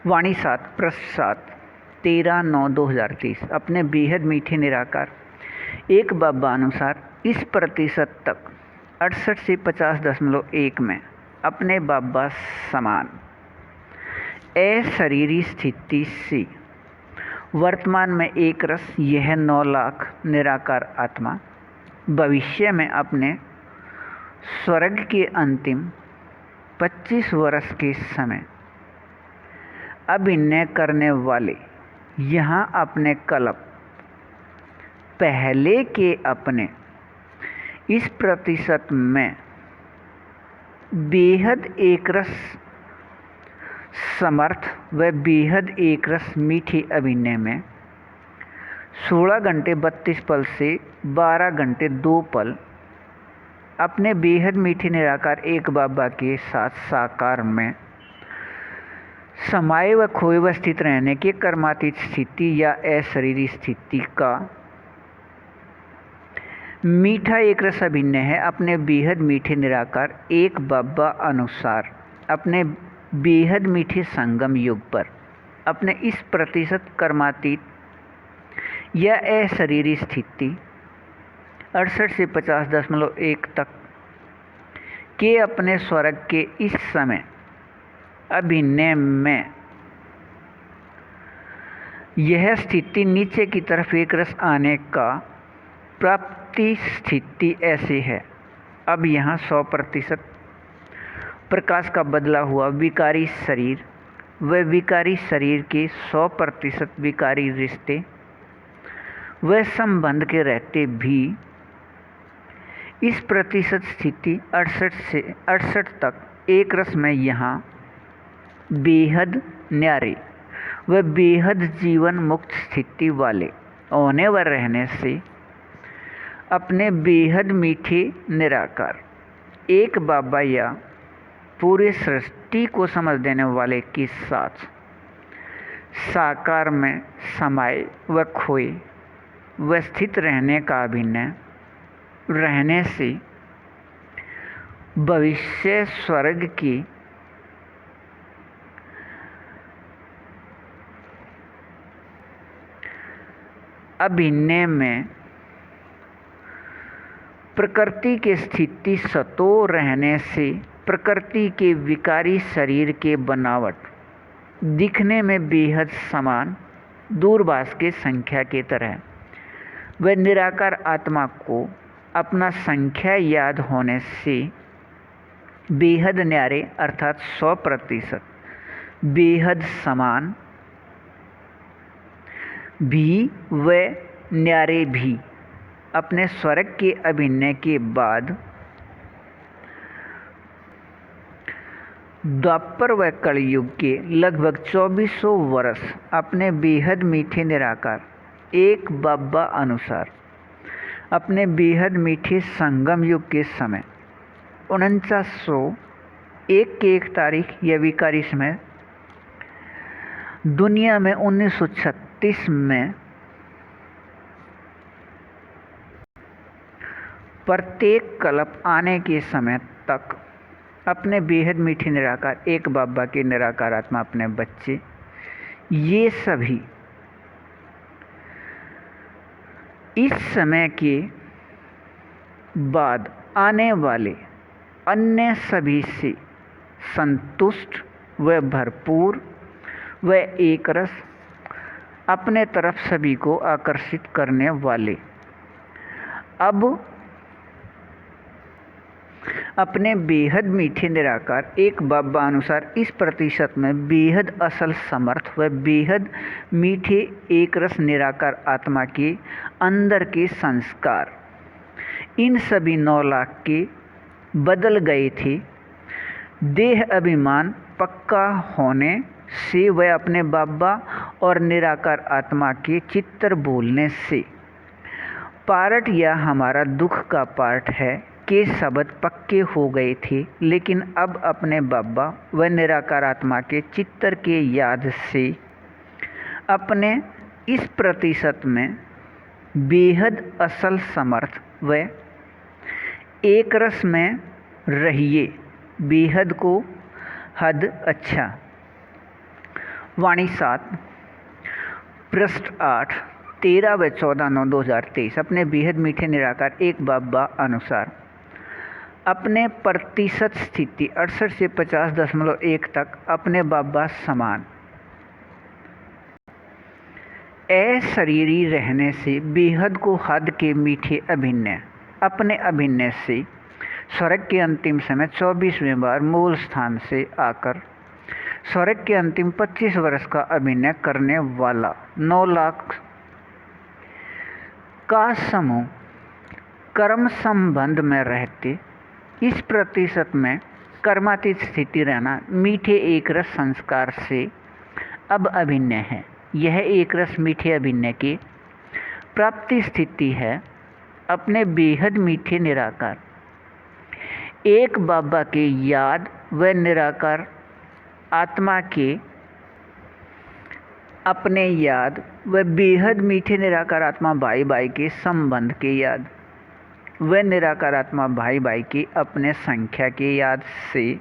वाणी 7 पृष्ठ 7 13/9/2023। अपने बेहद मीठे निराकार एक बाबा अनुसार इस प्रतिशत तक 68 से 50.1 में अपने बाबा समान अशरीरी स्थिति से वर्तमान में एक रस यह 9 लाख निराकार आत्मा भविष्य में अपने स्वर्ग के अंतिम 25 वर्ष के समय अभिनय करने वाले यहाँ अपने कल्प पहले के अपने इस प्रतिशत में बेहद एकरस समर्थ व बेहद एकरस मीठे अभिनय में 16 घंटे 32 पल से 12 घंटे 2 पल अपने बेहद मीठे निराकार एक बाबा के साथ साकार में समाये व खोए व स्थित रहने के कर्मातीत स्थिति या अशरीरी स्थिति का मीठा एक रस अभिनय है। अपने बेहद मीठे निराकार एक बाबा अनुसार अपने बेहद मीठे संगम युग पर अपने इस प्रतिशत कर्मातीत या अशरीरी स्थिति 68 से 50.1 तक के अपने स्वर्ग के इस समय अभिनय में यह स्थिति नीचे की तरफ एक रस आने का प्राप्ति स्थिति ऐसी है। अब यहाँ 100% प्रकाश का बदला हुआ विकारी शरीर व विकारी शरीर के 100% विकारी रिश्ते व संबंध के रहते भी इस प्रतिशत स्थिति 68 तक एक रस में यहाँ बेहद न्यारे व बेहद जीवन मुक्त स्थिति वाले होने व रहने से अपने बेहद मीठे निराकार एक बाबा या पूरे सृष्टि को समझ देने वाले के साथ साकार में समाये व खोए व स्थित रहने का अभिनय रहने से भविष्य स्वर्ग की अभिनय में प्रकृति के स्थिति सतो रहने से प्रकृति के विकारी शरीर के बनावट दिखने में बेहद समान दूरभाष के संख्या के तरह व निराकार आत्मा को अपना संख्या याद होने से बेहद न्यारे अर्थात 100% बेहद समान भी व न्यारे भी अपने स्वर्ग के अभिनय के बाद द्वापर व कलयुग के लगभग 2400 वर्ष अपने बेहद मीठे निराकार एक बाबा अनुसार अपने बेहद मीठे संगम युग के समय 4901 के 1 तारीख या विकारी समय दुनिया में 1936 में प्रत्येक कल्प आने के समय तक अपने बेहद मीठे निराकार एक बाबा के निराकार आत्मा अपने बच्चे ये सभी इस समय के बाद आने वाले अन्य सभी से संतुष्ट व भरपूर व एक रस अपने तरफ सभी को आकर्षित करने वाले अब अपने बेहद मीठे निराकार एक बाबा अनुसार इस प्रतिशत में बेहद असल समर्थ व बेहद मीठे एक रस निराकार आत्मा के अंदर के संस्कार इन सभी 9 लाख के बदल गए थे। देह अभिमान पक्का होने से वह अपने बाबा और निराकार आत्मा के चित्तर बोलने से पार्ट या हमारा दुख का पार्ट है के शब्द पक्के हो गए थे, लेकिन अब अपने बाबा व निराकार आत्मा के चित्तर के याद से अपने इस प्रतिशत में बेहद असल समर्थ व एक रस में रहिए। बेहद को हद अच्छा वाणी 7 पृष्ठ 8 13 व 14/9/2023 अपने बेहद मीठे निराकार एक बाबा अनुसार अपने प्रतिशत स्थिति 68 से 50.1 तक अपने बाबा समान अशरीरी रहने से बेहद को हद के मीठे अभिनय अपने अभिनय से स्वर्ग के अंतिम समय 24वें बार मूल स्थान से आकर स्वर्ग के अंतिम 25 वर्ष का अभिनय करने वाला 9 लाख का समूह कर्म संबंध में रहते इस प्रतिशत में कर्मातीत स्थिति रहना मीठे एक रस संस्कार से अब अभिनय है। यह एक रस मीठे अभिनय की प्राप्ति स्थिति है। अपने बेहद मीठे निराकार एक बाबा के याद व निराकार आत्मा के अपने याद व बेहद मीठे निराकार आत्मा भाई भाई के संबंध के याद व निराकार आत्मा भाई भाई की अपने संख्या के याद से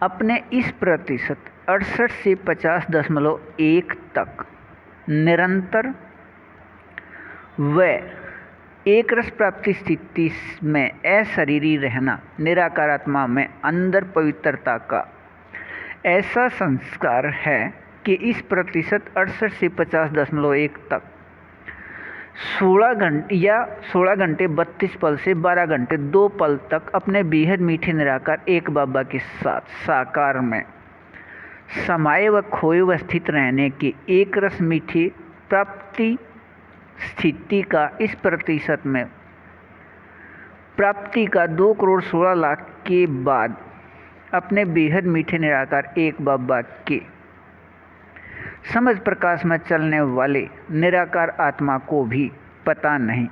अपने इस प्रतिशत 68 से 50.1 तक निरंतर व एक रस प्राप्ति स्थिति में अशरीरी रहना निराकार आत्मा में अंदर पवित्रता का ऐसा संस्कार है कि इस प्रतिशत 68 से 50.1 तक 16 घंटे 32 पल से 12 घंटे 2 पल तक अपने बेहद मीठे निराकार एक बाबा के साथ साकार में समाये व खोए व स्थित रहने के एक रस मीठी प्राप्ति स्थिति का इस प्रतिशत में प्राप्ति का 2,16,00,000 के बाद अपने बेहद मीठे निराकार एक बाबा के समझ प्रकाश में चलने वाले निराकार आत्मा को भी पता नहीं।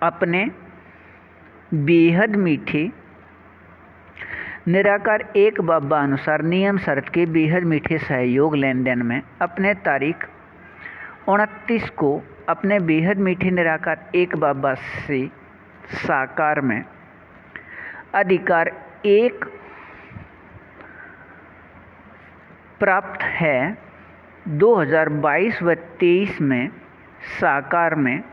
अपने बेहद मीठे निराकार एक बाबा अनुसार नियम शर्त के बेहद मीठे सहयोग लेन देन में अपने तारीख 29 को अपने बेहद मीठे निराकार एक बाबा से साकार में अधिकार एक प्राप्त है। 2022 व 23 में साकार में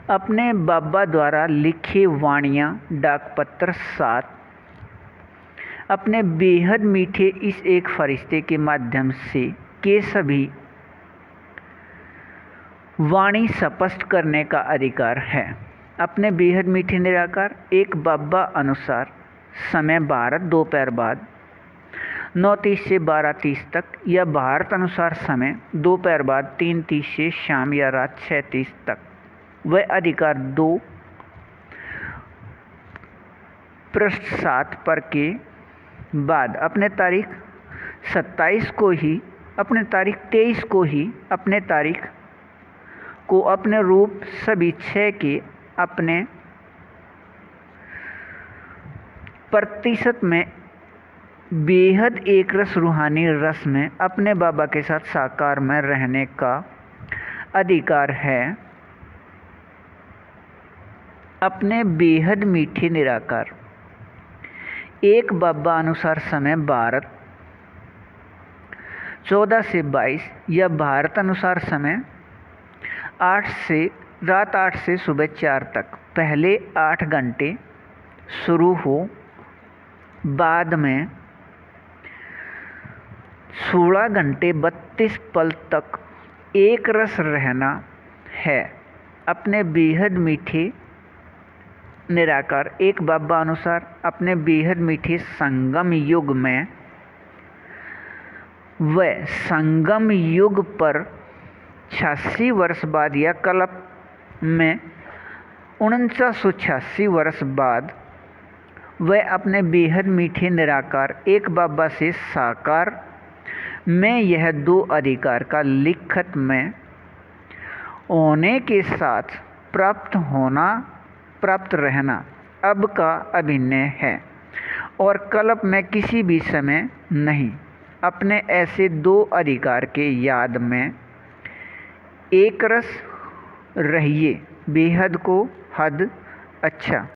अपने बाबा द्वारा लिखे वाणियाँ डाकपत्र 7 अपने बेहद मीठे इस एक फरिश्ते के माध्यम से के सभी वाणी स्पष्ट करने का अधिकार है। अपने बेहद मीठे निराकार एक बाबा अनुसार समय भारत दोपहर बाद 9:30 से 12:30 तक या भारत अनुसार समय दोपहर बाद 3:30 से शाम या रात 6:30 तक वह अधिकार 2 पृष्ठ 7 पर के बाद अपने तारीख 27 को ही अपने तारीख 23 को ही अपने तारीख को अपने रूप सभी 6 के अपने प्रतिशत में बेहद एक रस रूहानी रस में अपने बाबा के साथ साकार में रहने का अधिकार है। अपने बेहद मीठे निराकार एक बाबा अनुसार समय भारत 14 से 22 या भारत अनुसार समय रात 8 से सुबह 4 तक पहले 8 घंटे शुरू हो, बाद में 16 घंटे 32 पल तक एक रस रहना है। अपने बेहद मीठे निराकार एक बाबा अनुसार अपने बेहद मीठे संगम युग में व संगम युग पर 86 वर्ष बाद या कल्प में 4986 वर्ष बाद वह अपने बेहद मीठे निराकार एक बाबा से साकार में यह 2 अधिकार का लिखत में होने के साथ प्राप्त रहना अब का अभिनय है और कल्प में किसी भी समय नहीं। अपने ऐसे 2 अधिकार के याद में एक रस रहिए बेहद को हद अच्छा।